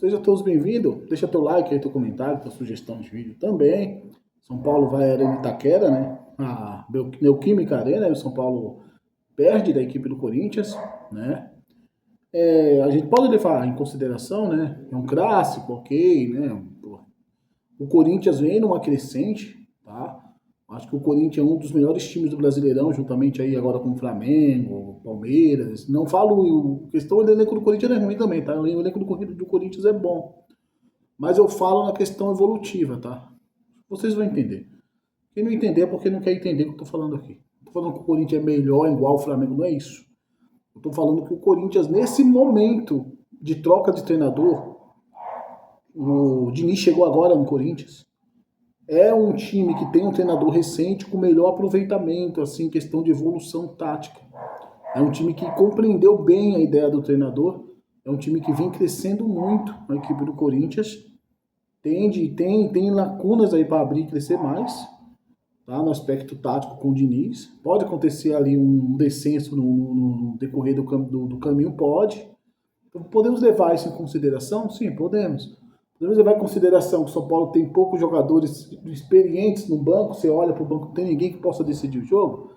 Sejam todos bem-vindos. Deixa teu like aí, teu comentário, tua sugestão de vídeo também. São Paulo vai à Arena Itaquera, né? A Neoquímica Arena, e o São Paulo perde da equipe do Corinthians, né? A gente pode levar em consideração, né? É um clássico, ok, né? O Corinthians vem numa crescente, tá? Acho que o Corinthians é um dos melhores times do Brasileirão, juntamente aí agora com o Flamengo, Palmeiras. Não falo, questão do elenco do Corinthians é ruim também, tá? O elenco do Corinthians é bom. Mas eu falo na questão evolutiva, tá? Vocês vão entender. Quem não entender é porque não quer entender o que eu tô falando aqui. Não tô falando que o Corinthians é melhor, igual o Flamengo, não é isso. Eu tô falando que o Corinthians, nesse momento de troca de treinador, o Diniz chegou agora no Corinthians, é um time que tem um treinador recente com melhor aproveitamento, assim, questão de evolução tática. É um time que compreendeu bem a ideia do treinador. É um time que vem crescendo muito, a equipe do Corinthians. Tem lacunas aí para abrir e crescer mais, tá? No aspecto tático com o Diniz. Pode acontecer ali um descenso no decorrer do caminho, pode. Então, podemos levar isso em consideração? Sim, podemos. Podemos levar em consideração que o São Paulo tem poucos jogadores experientes no banco. Você olha para o banco, não tem ninguém que possa decidir o jogo.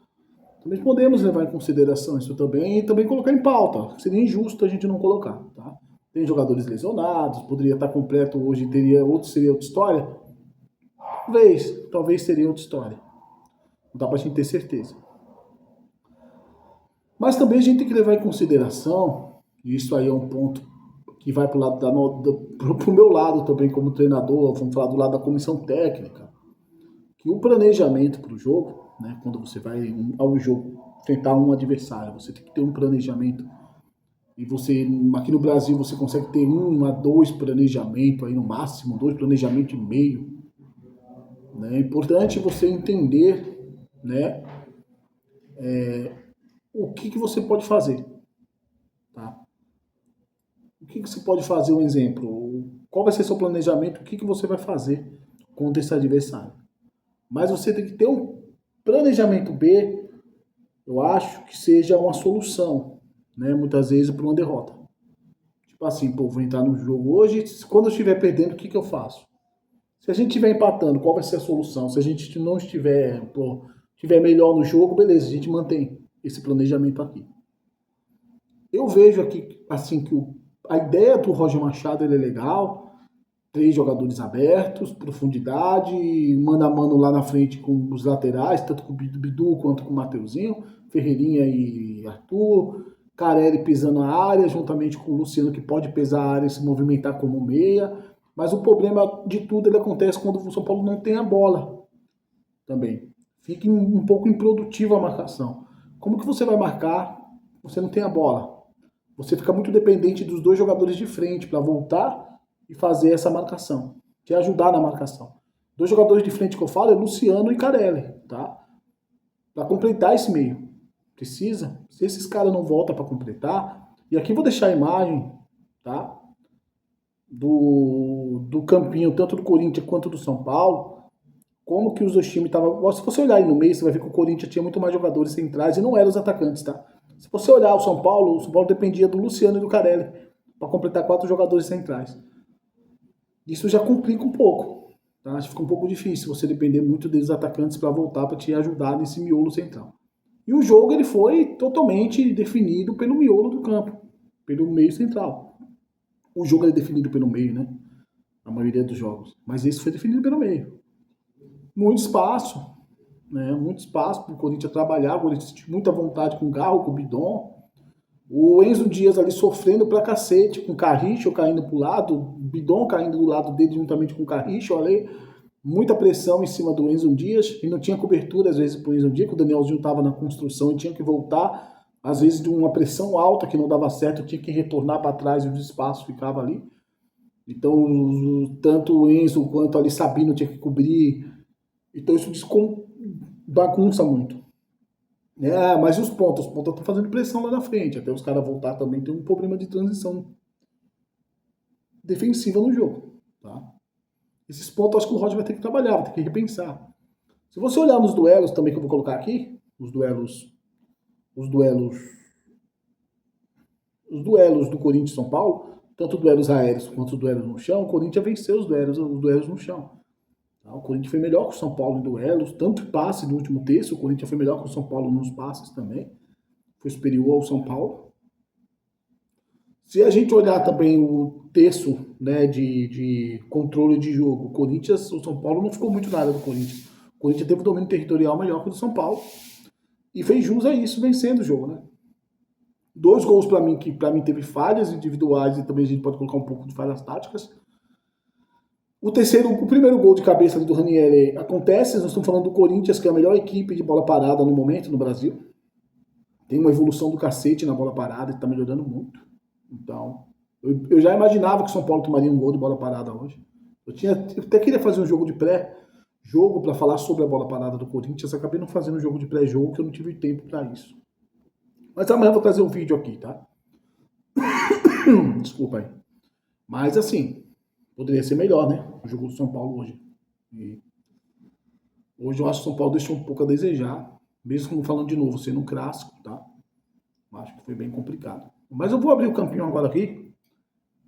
Também podemos levar em consideração isso também e também colocar em pauta. Seria injusto a gente não colocar, tá? Tem jogadores lesionados, poderia estar completo hoje, seria outra história? Talvez seria outra história. Não dá pra gente ter certeza. Mas também a gente tem que levar em consideração, e isso aí é um ponto que vai pro lado pro meu lado também como treinador, vamos falar do lado da comissão técnica, que o planejamento para o jogo, né, quando você vai ao jogo enfrentar um adversário, você tem que ter um planejamento. E você, aqui no Brasil, você consegue ter 1 a 2 planejamentos, aí no máximo, 2 planejamentos e meio. Né? É importante você entender, né, o que você pode fazer. Tá? O que você pode fazer, um exemplo? Qual vai ser seu planejamento? O que você vai fazer contra esse adversário? Mas você tem que ter um planejamento B, eu acho que seja uma solução, né? Muitas vezes para uma derrota. Tipo assim, pô, vou entrar no jogo hoje, quando eu estiver perdendo, o que eu faço? Se a gente estiver empatando, qual vai ser a solução? Se a gente não estiver melhor no jogo, beleza, a gente mantém esse planejamento aqui. Eu vejo aqui, assim, que a ideia do Roger Machado ele é legal, 3 jogadores abertos, profundidade, mano a mano lá na frente com os laterais, tanto com o Bidu quanto com o Mateuzinho, Ferreirinha e Arthur, Carelli pisando a área, juntamente com o Luciano, que pode pesar a área e se movimentar como meia. Mas o problema de tudo ele acontece quando o São Paulo não tem a bola também. Fica um pouco improdutiva a marcação. Como que você vai marcar? Você não tem a bola. Você fica muito dependente dos 2 jogadores de frente para voltar e fazer essa marcação, te ajudar na marcação. 2 jogadores de frente que eu falo é Luciano e Carelli, tá? Para completar esse meio. Precisa. Se esses caras não voltam para completar, e aqui vou deixar a imagem, tá? Do campinho, tanto do Corinthians quanto do São Paulo, como que os 2 times estavam. Se você olhar aí no meio, você vai ver que o Corinthians tinha muito mais jogadores centrais e não eram os atacantes, tá? Se você olhar o São Paulo dependia do Luciano e do Carelli para completar 4 jogadores centrais. Isso já complica um pouco, tá? Acho que fica um pouco difícil você depender muito dos atacantes para voltar para te ajudar nesse miolo central. E o jogo ele foi totalmente definido pelo miolo do campo, pelo meio central. O jogo é definido pelo meio, né? A maioria dos jogos. Mas esse foi definido pelo meio. Muito espaço, né? Muito espaço para o Corinthians trabalhar. O Corinthians tinha muita vontade com o Garro, com o Bidon. O Enzo Dias ali sofrendo pra cacete, com o Carricho caindo pro lado, o Bidon caindo do lado dele juntamente com o Carricho, ali, muita pressão em cima do Enzo Dias, e não tinha cobertura às vezes pro Enzo Dias, que o Danielzinho estava na construção e tinha que voltar, às vezes de uma pressão alta que não dava certo, tinha que retornar para trás e o espaço ficava ali. Então, tanto o Enzo quanto ali Sabino tinha que cobrir. Então isso bagunça muito. Mas os pontos estão fazendo pressão lá na frente. Até os caras voltar também tem um problema de transição defensiva no jogo. Tá? Esses pontos acho que o Roger vai ter que trabalhar, vai ter que repensar. Se você olhar nos duelos também que eu vou colocar aqui, os duelos do Corinthians e São Paulo, tanto duelos aéreos quanto duelos no chão, o Corinthians venceu os duelos no chão. O Corinthians foi melhor que o São Paulo em duelos, tanto passe no último terço, o Corinthians foi melhor que o São Paulo nos passes também, foi superior ao São Paulo. Se a gente olhar também o terço, né, de controle de jogo, o São Paulo não ficou muito nada do Corinthians. O Corinthians teve um domínio territorial melhor que o do São Paulo e fez jus a isso, vencendo o jogo, né? 2 gols para mim, que para mim teve falhas individuais e também a gente pode colocar um pouco de falhas táticas. O primeiro gol de cabeça do Ranieri acontece, nós estamos falando do Corinthians, que é a melhor equipe de bola parada no momento no Brasil. Tem uma evolução do cacete na bola parada e está melhorando muito. Então, eu já imaginava que o São Paulo tomaria um gol de bola parada hoje. Eu até queria fazer um jogo de pré-jogo para falar sobre a bola parada do Corinthians, acabei não fazendo um jogo de pré-jogo, que eu não tive tempo para isso. Mas amanhã eu vou trazer um vídeo aqui, tá? Desculpa aí. Mas assim, poderia ser melhor, né? O jogo do São Paulo hoje. E hoje eu acho que o São Paulo deixou um pouco a desejar. Mesmo como falando de novo, sendo um clássico, tá? Acho que foi bem complicado. Mas eu vou abrir o campinho agora aqui.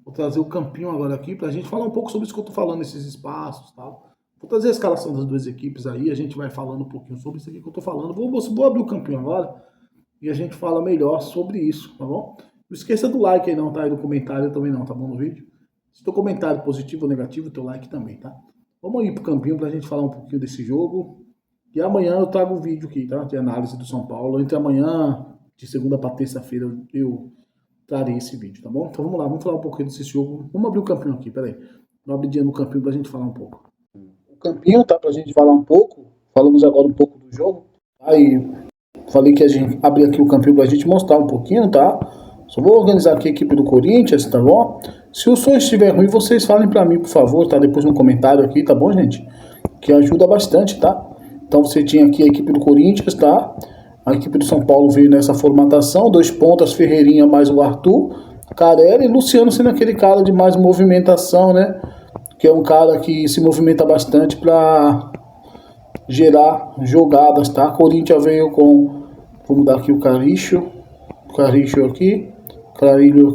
Vou trazer o campinho agora aqui pra gente falar um pouco sobre isso que eu tô falando, esses espaços e tal. Vou trazer a escalação das 2 equipes aí, a gente vai falando um pouquinho sobre isso aqui que eu tô falando. Vou abrir o campinho agora e a gente fala melhor sobre isso, tá bom? Não esqueça do like aí não, tá? E do comentário também não, tá bom, no vídeo? Se teu comentário positivo ou negativo, teu like também, tá? Vamos ir pro campinho pra gente falar um pouquinho desse jogo. E amanhã eu trago um vídeo aqui, tá? De análise do São Paulo. Entre amanhã, de segunda para terça-feira, eu trarei esse vídeo, tá bom? Então vamos lá, vamos falar um pouquinho desse jogo. Vamos abrir o campinho aqui, peraí. Vamos abrir dia no campinho pra gente falar um pouco. O campinho, tá? Pra gente falar um pouco. Falamos agora um pouco do jogo. Aí, falei que a gente abrir aqui o campinho pra gente mostrar um pouquinho, tá? Só vou organizar aqui a equipe do Corinthians, tá bom? Se o som estiver ruim, vocês falem pra mim, por favor, tá? Depois no comentário aqui, tá bom, gente? Que ajuda bastante, tá? Então você tinha aqui a equipe do Corinthians, tá? A equipe do São Paulo veio nessa formatação, 2 pontas, Ferreirinha mais o Arthur, Carelli e Luciano sendo aquele cara de mais movimentação, né? Que é um cara que se movimenta bastante para gerar jogadas, tá? Corinthians veio com, vamos dar aqui o Carrilho aqui, Carrilho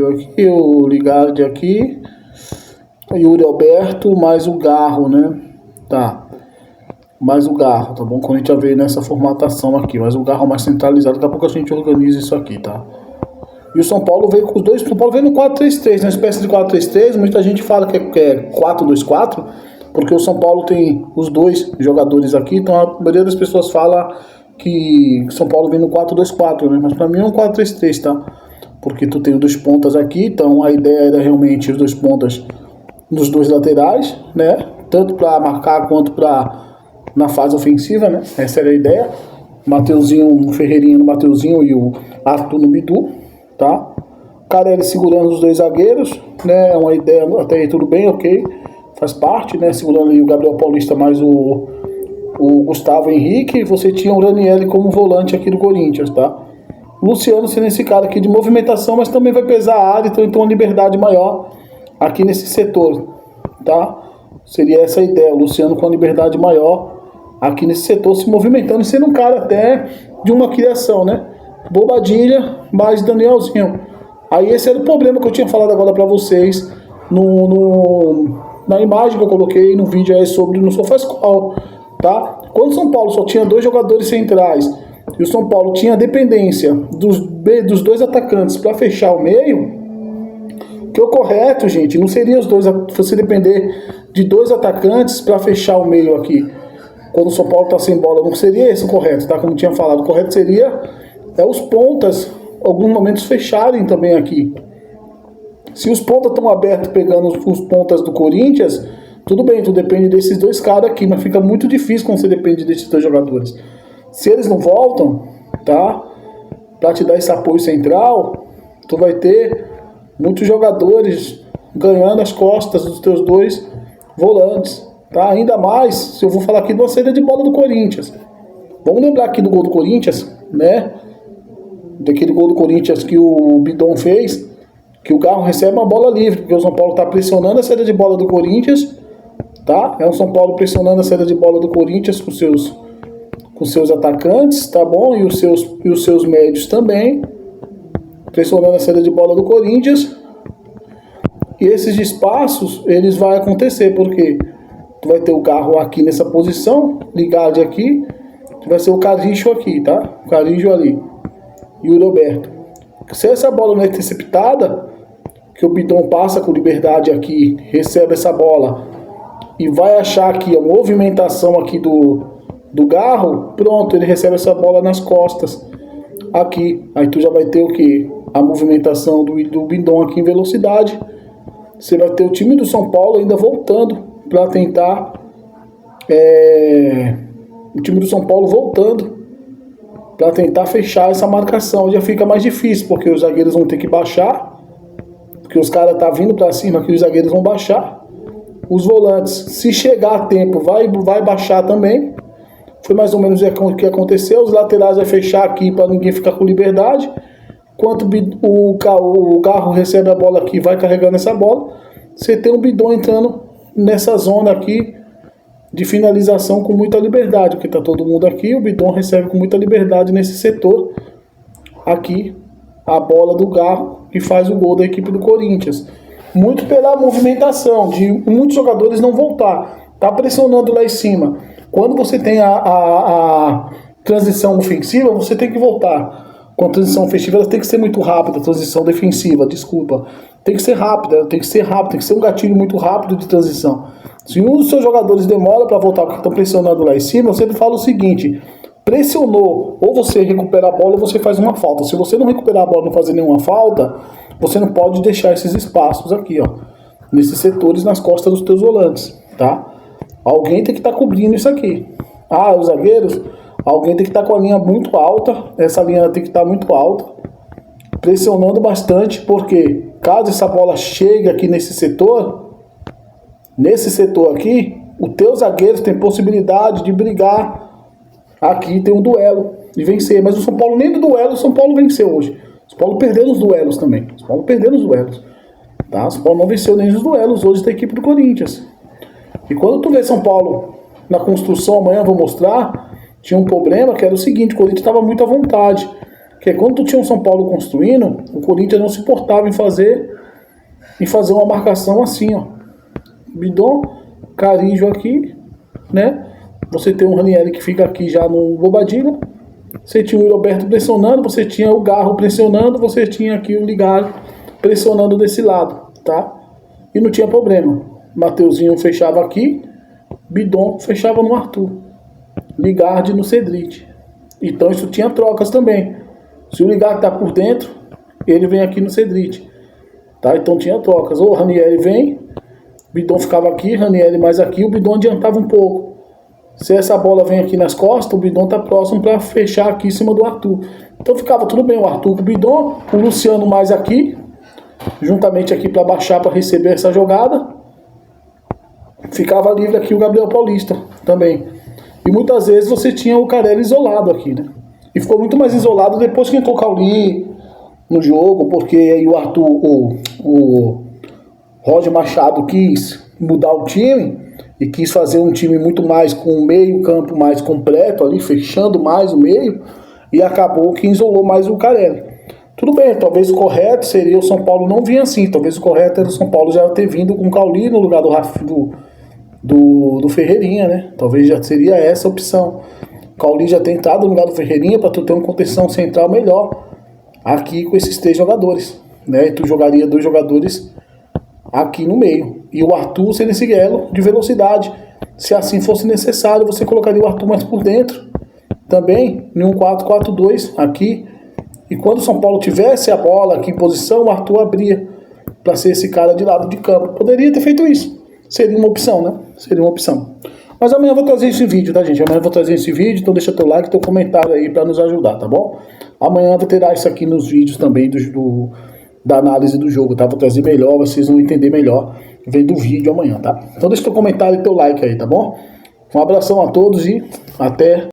aqui, o Ligardi aqui, o Yuri Alberto mais o Garro, né? Tá. Mais o Garro, tá bom? Quando a gente já veio nessa formatação aqui, mas o Garro mais centralizado, daqui a pouco a gente organiza isso aqui, tá? E o São Paulo veio com os dois, o São Paulo veio no 4-3-3, uma espécie de 4-3-3, muita gente fala que é 4-2-4, porque o São Paulo tem os 2 jogadores aqui, então a maioria das pessoas fala que o São Paulo vem no 4-2-4, né? Mas pra mim é um 4-3-3, tá? Porque tu tem os 2 pontas aqui, então a ideia era realmente os 2 pontas nos 2 laterais, né? Tanto pra marcar quanto pra na fase ofensiva, né? Essa era a ideia. Mateuzinho, o Ferreirinha no Mateuzinho e o Arthur no Bidu, tá? Carelli segurando os 2 zagueiros, né? É uma ideia, até aí tudo bem, ok. Faz parte, né? Segurando aí o Gabriel Paulista mais o Gustavo Henrique. E você tinha o Ranieri como volante aqui do Corinthians, tá? Luciano sendo esse cara aqui de movimentação, mas também vai pesar a área, então uma liberdade maior aqui nesse setor, tá? Seria essa a ideia, o Luciano com a liberdade maior aqui nesse setor, se movimentando e sendo um cara até de uma criação, né? Bobadilha mais Danielzinho. Aí esse era o problema que eu tinha falado agora pra vocês na imagem que eu coloquei no vídeo aí sobre no SofaScore, tá? Quando o São Paulo só tinha 2 jogadores centrais e o São Paulo tinha dependência dos 2 atacantes para fechar o meio, que o correto, gente, não seria os 2, você depender de 2 atacantes para fechar o meio aqui. Quando o São Paulo está sem bola, não seria esse o correto, tá? Como tinha falado, o correto seria os pontas, alguns momentos fecharem também aqui. Se os pontas estão abertos pegando os pontas do Corinthians, tudo bem, tu depende desses 2 caras aqui, mas fica muito difícil quando você depende desses 2 jogadores. Se eles não voltam, tá? Para te dar esse apoio central, tu vai ter muitos jogadores ganhando as costas dos teus 2 volantes. Tá? Ainda mais se eu vou falar aqui de uma saída de bola do Corinthians. Vamos lembrar aqui do gol do Corinthians, né? Daquele gol do Corinthians que o Bidon fez, que o Garro recebe uma bola livre, porque o São Paulo está pressionando a saída de bola do Corinthians, tá? É o São Paulo pressionando a saída de bola do Corinthians com seus atacantes, tá bom? E os seus médios também, pressionando a saída de bola do Corinthians. E esses espaços, eles vão acontecer, porque tu vai ter o Garro aqui nessa posição, ligado aqui, vai ser o Carijo aqui, tá? O Carijo ali. E o Roberto. Se essa bola não é interceptada, que o Bidon passa com liberdade aqui, recebe essa bola e vai achar aqui a movimentação aqui do Garro, pronto, ele recebe essa bola nas costas aqui. Aí tu já vai ter o que? A movimentação do Bidon aqui em velocidade. Você vai ter o time do São Paulo ainda voltando para tentar... o time do São Paulo voltando para tentar fechar essa marcação. Já fica mais difícil, porque os zagueiros vão ter que baixar, porque os caras tá vindo para cima aqui, os zagueiros vão baixar. Os volantes, se chegar a tempo, vai baixar também. Foi mais ou menos o que aconteceu. Os laterais vai fechar aqui para ninguém ficar com liberdade. Enquanto o Garro recebe a bola aqui, vai carregando essa bola, você tem um Bidon entrando nessa zona aqui de finalização com muita liberdade, porque tá todo mundo aqui, o Bidon recebe com muita liberdade nesse setor aqui a bola do Garro, que faz o gol da equipe do Corinthians. Muito pela movimentação de muitos jogadores não voltar, tá pressionando lá em cima. Quando você tem a transição ofensiva, você tem que voltar. Com a transição ofensiva, ela tem que ser muito rápida, a transição defensiva, desculpa. Tem que ser rápida, tem que ser um gatilho muito rápido de transição. Se um dos seus jogadores demora para voltar porque estão pressionando lá em cima, eu sempre falo o seguinte: pressionou, ou você recupera a bola ou você faz uma falta. Se você não recuperar a bola e não fazer nenhuma falta, você não pode deixar esses espaços aqui, ó, nesses setores nas costas dos teus volantes, tá? Alguém tem que estar cobrindo isso aqui. Os zagueiros, alguém tem que estar com a linha muito alta, essa linha tem que estar muito alta, pressionando bastante, porque caso essa bola chegue aqui nesse setor aqui, os teus zagueiros têm possibilidade de brigar aqui, tem um duelo e vencer. Mas o São Paulo, nem do duelo, o São Paulo venceu hoje. O São Paulo perdeu nos duelos também. O São Paulo perdeu nos duelos. Tá? O São Paulo não venceu nem nos duelos hoje da equipe do Corinthians. E quando tu vê São Paulo na construção, amanhã eu vou mostrar, tinha um problema que era o seguinte: o Corinthians estava muito à vontade. Porque quando tu tinha um São Paulo construindo, o Corinthians não se importava em fazer uma marcação assim, ó. Bidon, Carijo aqui, né? Você tem o Ranieri que fica aqui já no Bobadilha. Você tinha o Roberto pressionando, você tinha o Garro pressionando, você tinha aqui o Ligado pressionando desse lado, tá? E não tinha problema. Mateuzinho fechava aqui, Bidon fechava no Arthur, Ligard no Cedric. Então isso tinha trocas também. Se o Ligard tá por dentro, ele vem aqui no Cedric, tá? Então tinha trocas. Ou o Ranieri vem, Bidon ficava aqui, Ranieri mais aqui, o Bidon adiantava um pouco. Se essa bola vem aqui nas costas, o Bidon tá próximo para fechar aqui em cima do Arthur. Então ficava tudo bem, o Arthur com o Bidon, o Luciano mais aqui, juntamente aqui para baixar, para receber essa jogada. Ficava livre aqui o Gabriel Paulista também. E muitas vezes você tinha o Carelli isolado aqui, né? E ficou muito mais isolado depois que entrou o Cauli no jogo, porque aí o Arthur, o Roger Machado quis mudar o time e quis fazer um time muito mais com o meio campo mais completo ali, fechando mais o meio, e acabou que isolou mais o Carelli. Tudo bem, talvez o correto seria o São Paulo não vir assim, talvez o correto era o São Paulo já ter vindo com o Cauli no lugar do Ferreirinha, né? Talvez já seria essa a opção. O Cauli já tem entrado no lugar do Ferreirinha para tu ter uma contenção central melhor aqui com esses 3 jogadores, né? E tu jogaria 2 jogadores aqui no meio. E o Arthur seria esse elo de velocidade. Se assim fosse necessário, você colocaria o Arthur mais por dentro. Também em um 4-4-2 aqui. E quando o São Paulo tivesse a bola aqui em posição, o Arthur abria para ser esse cara de lado de campo. Poderia ter feito isso. Seria uma opção, né? Seria uma opção. Mas amanhã eu vou trazer esse vídeo, tá, gente? Amanhã eu vou trazer esse vídeo, então deixa teu like, teu comentário aí para nos ajudar, tá bom? Amanhã eu terá isso aqui nos vídeos também da análise do jogo, tá? Vou trazer melhor, vocês vão entender melhor vendo o vídeo amanhã, tá? Então deixa teu comentário e teu like aí, tá bom? Um abração a todos e até